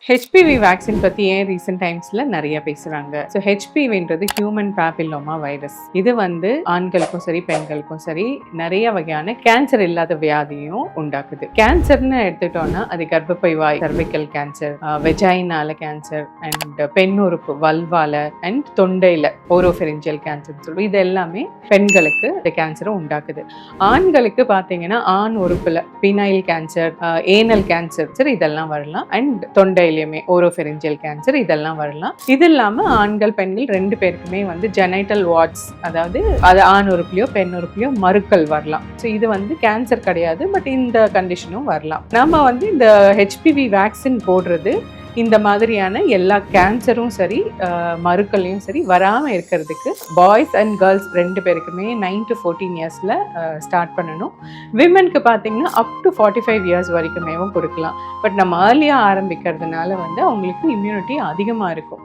HPV vaccine பற்றி ஏன் recent டைம்ஸில் நிறைய பேசுகிறாங்க. ஸோ ஹெச்பிவின்றது ஹியூமன் பேப்பிலோமா வைரஸ். இது ஆண்களுக்கும் சரி பெண்களுக்கும் சரி நிறைய வகையான கேன்சர் இல்லாத வியாதியும் உண்டாக்குது. கேன்சர்னு எடுத்துட்டோம்னா அது கர்ப்பப்பை வாய், சர்விக்கல் கேன்சர், வெஜைனால கேன்சர், அண்ட் பெண் உறுப்பு வல்வால, அண்ட் தொண்டையில் ஓரோஃபெரிஞ்சியல் கேன்சர் சொல்லுவோம். இது எல்லாமே பெண்களுக்கு இந்த கேன்சரை உண்டாக்குது. ஆண்களுக்கு பார்த்தீங்கன்னா ஆண் உறுப்புல பினைல் கேன்சர், ஏனல் கேன்சர் இதெல்லாம் வரலாம். அண்ட் தொண்டையிலுமே ஓரோஃபெரிஞ்சியல் கேன்சர் இதெல்லாம் வரலாம். இது இல்லாம ஆண்கள் பெண்கள் ரெண்டு பேருக்குமே ஜெனைட்டல் வார்ட்ஸ், அதாவது அது ஆண் உறுப்புலையோ பெண் உறுப்புலையோ மறுக்கள் வரலாம். ஸோ இது கேன்சர் கிடையாது, பட் இந்த கண்டிஷனும் வரலாம். நாம இந்த ஹெச்பிவி வேக்சின் போடுறது இந்த மாதிரியான எல்லா கேன்சரும் சரி மறுக்களையும் சரி வராமல் இருக்கிறதுக்கு பாய்ஸ் அண்ட் கேர்ள்ஸ் ரெண்டு பேருக்குமே 9 to 14 இயர்ஸில் ஸ்டார்ட் பண்ணணும். விமென்க்கு பார்த்தீங்கன்னா அப் டு 45 இயர்ஸ் வரைக்குமேவும் கொடுக்கலாம். பட் நம்ம ஏர்லியாக ஆரம்பிக்கிறதுனால அவங்களுக்கு இம்யூனிட்டி அதிகமாக இருக்கும்.